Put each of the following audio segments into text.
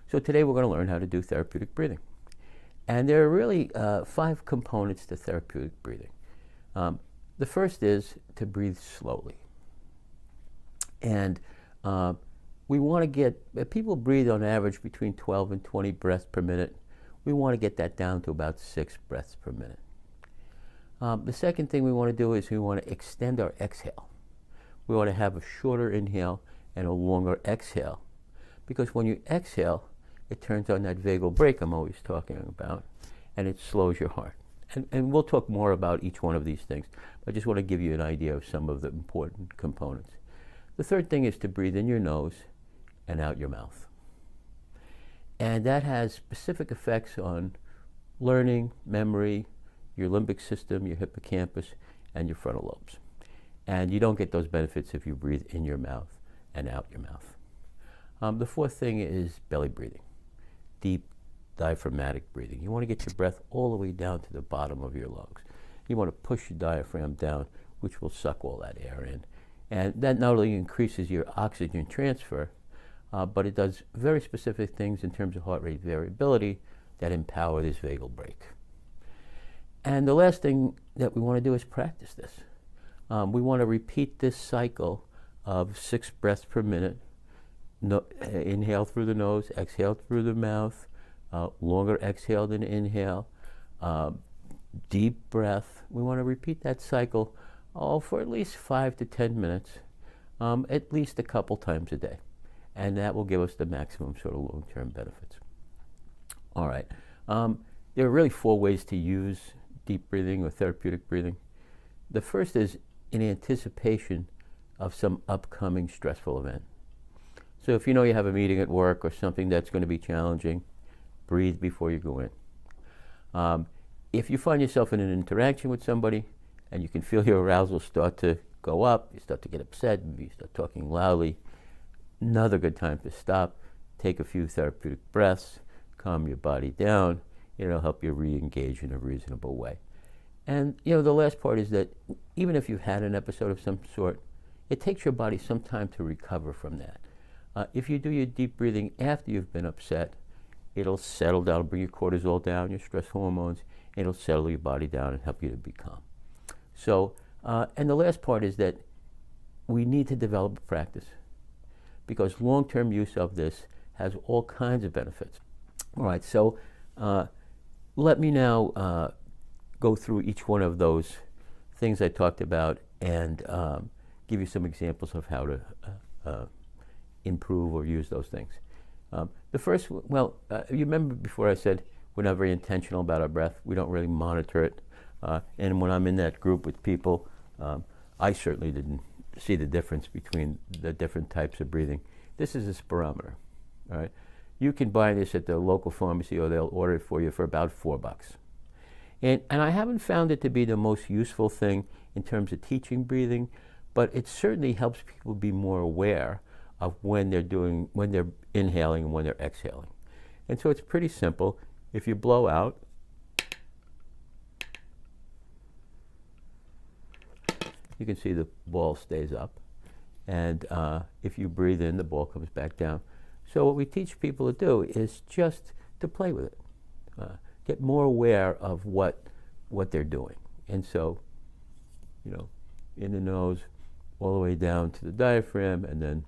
So today we're going to learn how to do therapeutic breathing. And there are really 5 components to therapeutic breathing. The first is to breathe slowly. And we want to get, people breathe on average between 12 and 20 breaths per minute. We want to get that down to about 6 breaths per minute. The second thing we want to do is we want to extend our exhale. We want to have a shorter inhale and a longer exhale. Because when you exhale, it turns on that vagal brake I'm always talking about, and it slows your heart. And we'll talk more about each one of these things. I just want to give you an idea of some of the important components. The third thing is to breathe in your nose and out your mouth. And that has specific effects on learning, memory, your limbic system, your hippocampus, and your frontal lobes. And you don't get those benefits if you breathe in your mouth and out your mouth. The fourth thing is belly breathing, deep diaphragmatic breathing. You want to get your breath all the way down to the bottom of your lungs. You want to push your diaphragm down, which will suck all that air in. And that not only increases your oxygen transfer, but it does very specific things in terms of heart rate variability that empower this vagal brake. And the last thing that we want to do is practice this. We want to repeat this cycle of 6 breaths per minute. Inhale through the nose, exhale through the mouth, longer exhale than inhale, deep breath. We want to repeat that cycle for at least 5 to 10 minutes, at least a couple times a day. And that will give us the maximum sort of long-term benefits. All right. There are really 4 ways to use deep breathing or therapeutic breathing. The first is in anticipation of some upcoming stressful event. So if you know you have a meeting at work or something that's going to be challenging, breathe before you go in. If you find yourself in an interaction with somebody and you can feel your arousal start to go up, you start to get upset, you start talking loudly, another good time to stop, take a few therapeutic breaths, calm your body down. It'll help you re-engage in a reasonable way. And the last part is that even if you've had an episode of some sort, it takes your body some time to recover from that. If you do your deep breathing after you've been upset, it'll settle down, bring your cortisol down, your stress hormones, and it'll settle your body down and help you to be calm. So, and the last part is that we need to develop a practice because long-term use of this has all kinds of benefits. All right, so let me now go through each one of those things I talked about and give you some examples of how to improve or use those things. The first, you remember before I said we're not very intentional about our breath. We don't really monitor it. And when I'm in that group with people, I certainly didn't see the difference between the different types of breathing. This is a spirometer, all right? You can buy this at the local pharmacy or they'll order it for you for about $4. And I haven't found it to be the most useful thing in terms of teaching breathing, but it certainly helps people be more aware of when they're inhaling and when they're exhaling. And so it's pretty simple. If you blow out, you can see the ball stays up. And if you breathe in, the ball comes back down. So what we teach people to do is just to play with it. Get more aware of what they're doing. And so, in the nose, all the way down to the diaphragm, and then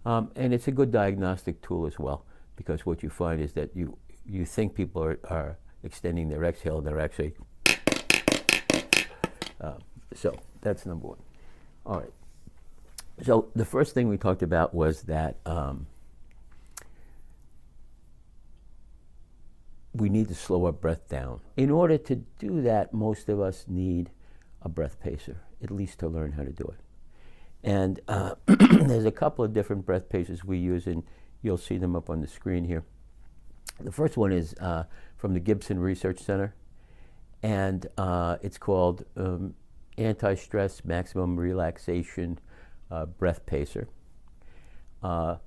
and it's a good diagnostic tool as well, because what you find is that you think people are extending their exhale, and they're actually so that's number 1. All right. So the first thing we talked about was that we need to slow our breath down. In order to do that, most of us need a breath pacer, at least to learn how to do it. And there's a couple of different breath pacers we use, and you'll see them up on the screen here. The first one is from the Gibson Research Center, and it's called Anti-Stress Maximum Relaxation Breath Pacer. And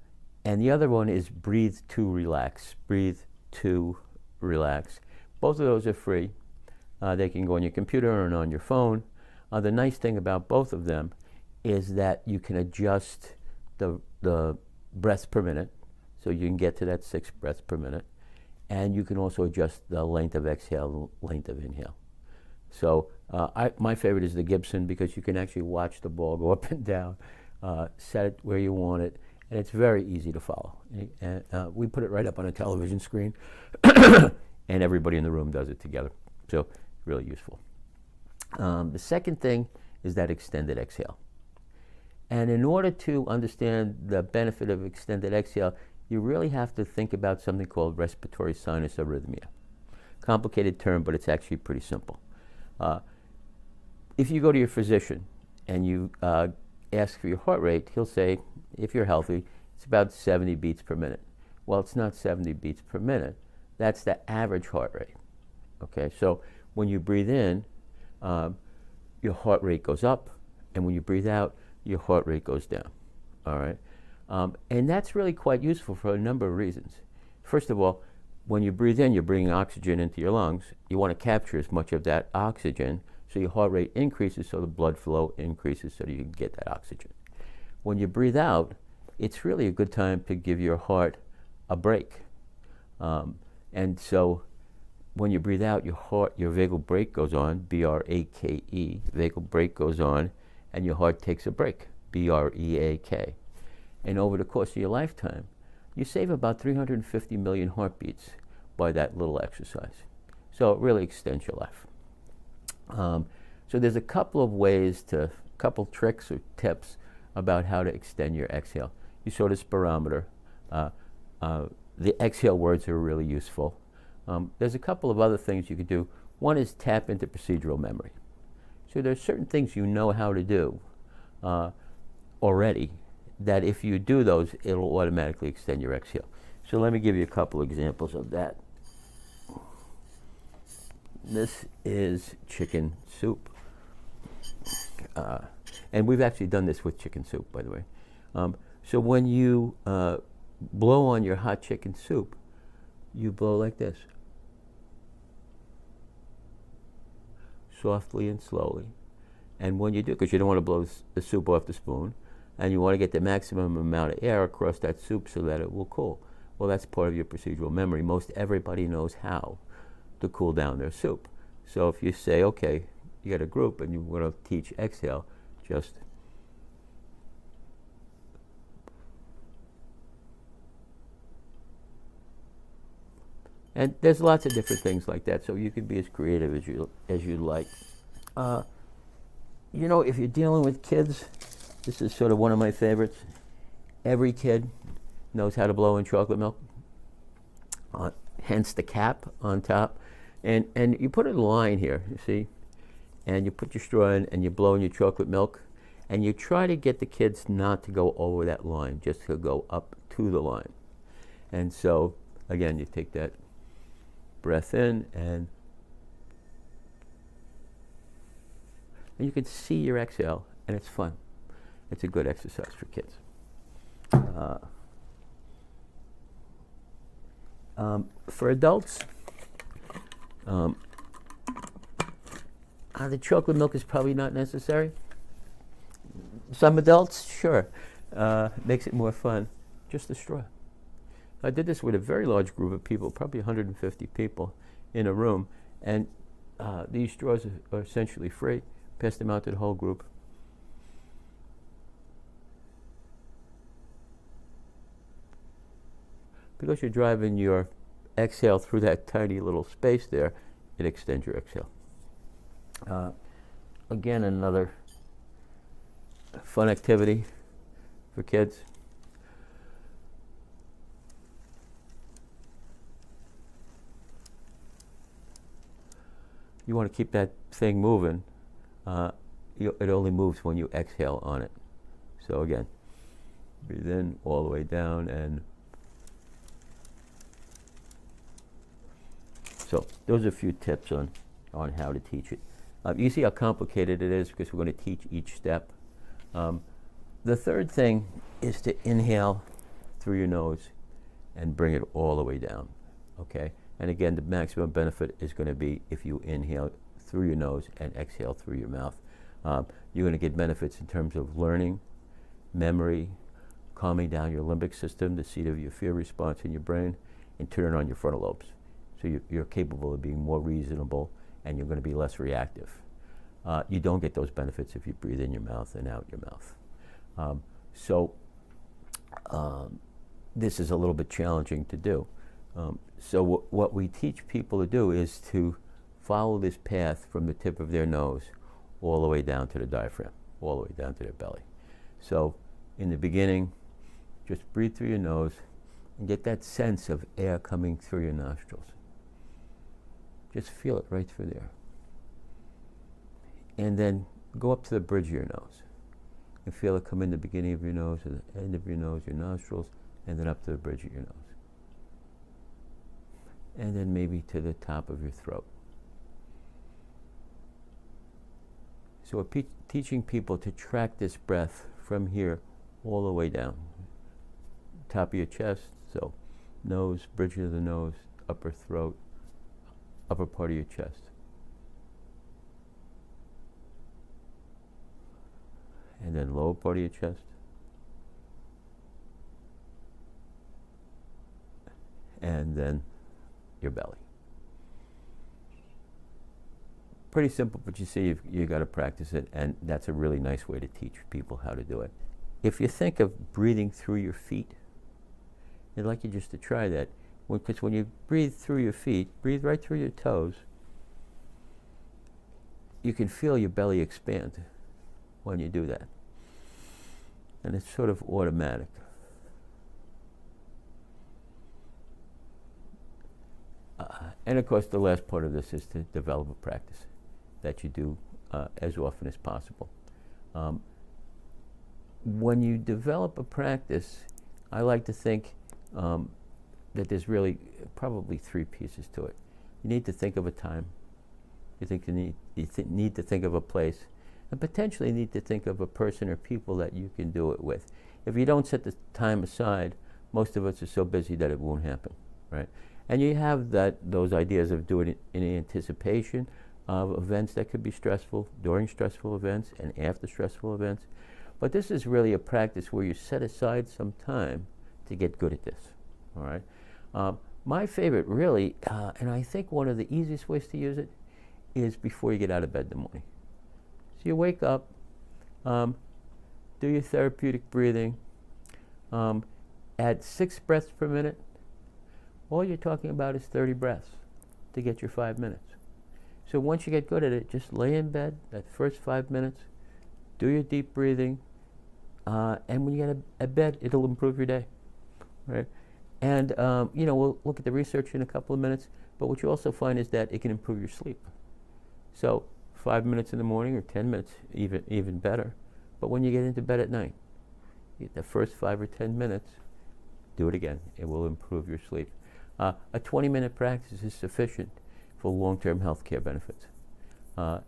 the other one is Breathe to Relax. Breathe to Relax. Both of those are free. They can go on your computer and on your phone. The nice thing about both of them is that you can adjust the breaths per minute, so you can get to that 6 breaths per minute, and you can also adjust the length of exhale, length of inhale. So my favorite is the Gibson because you can actually watch the ball go up and down, set it where you want it, and it's very easy to follow. And we put it right up on a television screen, and everybody in the room does it together. So really useful. The second thing is that extended exhale. And in order to understand the benefit of extended exhale, you really have to think about something called respiratory sinus arrhythmia. Complicated term, but it's actually pretty simple. If you go to your physician and you ask for your heart rate, he'll say, if you're healthy, it's about 70 beats per minute. Well, it's not 70 beats per minute. That's the average heart rate. Okay, so when you breathe in, your heart rate goes up, and when you breathe out, your heart rate goes down. All right, and that's really quite useful for a number of reasons. First of all, when you breathe in, you're bringing oxygen into your lungs. You want to capture as much of that oxygen, so your heart rate increases, so the blood flow increases, so that you can get that oxygen. When you breathe out, it's really a good time to give your heart a break. And so when you breathe out, your vagal brake goes on, B-R-A-K-E, vagal brake goes on, and your heart takes a break, B-R-E-A-K. And over the course of your lifetime, you save about 350 million heartbeats by that little exercise. So it really extends your life. So there's a couple of ways couple tricks or tips about how to extend your exhale. You saw this barometer. The exhale words are really useful. There's a couple of other things you could do. One is tap into procedural memory. So there's certain things you know how to do already that if you do those, it'll automatically extend your exhale. So let me give you a couple examples of that. This is chicken soup. And we've actually done this with chicken soup, by the way. So when you blow on your hot chicken soup, you blow like this. Softly and slowly. And when you do, because you don't want to blow the soup off the spoon, and you want to get the maximum amount of air across that soup so that it will cool. Well, that's part of your procedural memory. Most everybody knows how to cool down their soup. So if you say, okay, you got a group and you want to teach exhale, just and there's lots of different things like that, so you can be as creative as you like. You know, if you're dealing with kids, this is sort of one of my favorites. Every kid knows how to blow in chocolate milk, hence the cap on top. And you put a line here, you see, and you put your straw in and you blow in your chocolate milk, and you try to get the kids not to go over that line, just to go up to the line. And so, again, you take that breath in, and you can see your exhale, and it's fun. It's a good exercise for kids. For adults, the chocolate milk is probably not necessary. Some adults, sure, makes it more fun. Just a straw. I did this with a very large group of people, probably 150 people in a room, and these straws are essentially free. Passed them out to the whole group. Because you're driving your exhale through that tiny little space there, it extends your exhale. Again, another fun activity for kids. You want to keep that thing moving. It only moves when you exhale on it. So again, breathe in all the way down, and so those are a few tips on how to teach it. You see how complicated it is because we're going to teach each step. The third thing is to inhale through your nose and bring it all the way down. Okay? And again, the maximum benefit is going to be if you inhale through your nose and exhale through your mouth. You're going to get benefits in terms of learning, memory, calming down your limbic system, the seat of your fear response in your brain, and turning on your frontal lobes. So you're capable of being more reasonable, and you're going to be less reactive. You don't get those benefits if you breathe in your mouth and out your mouth. This is a little bit challenging to do. So what we teach people to do is to follow this path from the tip of their nose all the way down to the diaphragm, all the way down to their belly. So in the beginning, just breathe through your nose and get that sense of air coming through your nostrils. Just feel it right through there. And then go up to the bridge of your nose and feel it come in the beginning of your nose, and the end of your nose, your nostrils, and then up to the bridge of your nose. And then maybe to the top of your throat. So we're teaching people to track this breath from here all the way down. Top of your chest, so nose, bridge of the nose, upper throat, upper part of your chest. And then lower part of your chest. And then your belly. Pretty simple, but you see, you've got to practice it, and that's a really nice way to teach people how to do it. If you think of breathing through your feet, I'd like you just to try that. Because when you breathe through your feet, breathe right through your toes, you can feel your belly expand when you do that. And it's sort of automatic. And of course, the last part of this is to develop a practice that you do as often as possible. When you develop a practice, I like to think that there's really probably three pieces to it. You need to think of a time. You need to think of a place, and potentially need to think of a person or people that you can do it with. If you don't set the time aside, most of us are so busy that it won't happen, right? And you have those ideas of doing it in anticipation of events that could be stressful, during stressful events, and after stressful events. But this is really a practice where you set aside some time to get good at this, all right? My favorite, really, and I think one of the easiest ways to use it, is before you get out of bed in the morning. So you wake up, do your therapeutic breathing, at 6 breaths per minute. All you're talking about is 30 breaths to get your 5 minutes. So once you get good at it, just lay in bed that first 5 minutes, do your deep breathing, and when you get at bed, it'll improve your day, right? And we'll look at the research in a couple of minutes, but what you also find is that it can improve your sleep. So 5 minutes in the morning or 10 minutes, even better. But when you get into bed at night, the first 5 or 10 minutes, do it again. It will improve your sleep. A 20-minute practice is sufficient for long-term health care benefits.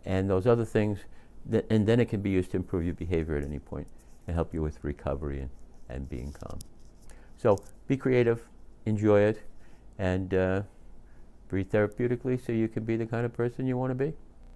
And those other things, and then it can be used to improve your behavior at any point and help you with recovery and being calm. So be creative, enjoy it, and breathe therapeutically so you can be the kind of person you want to be.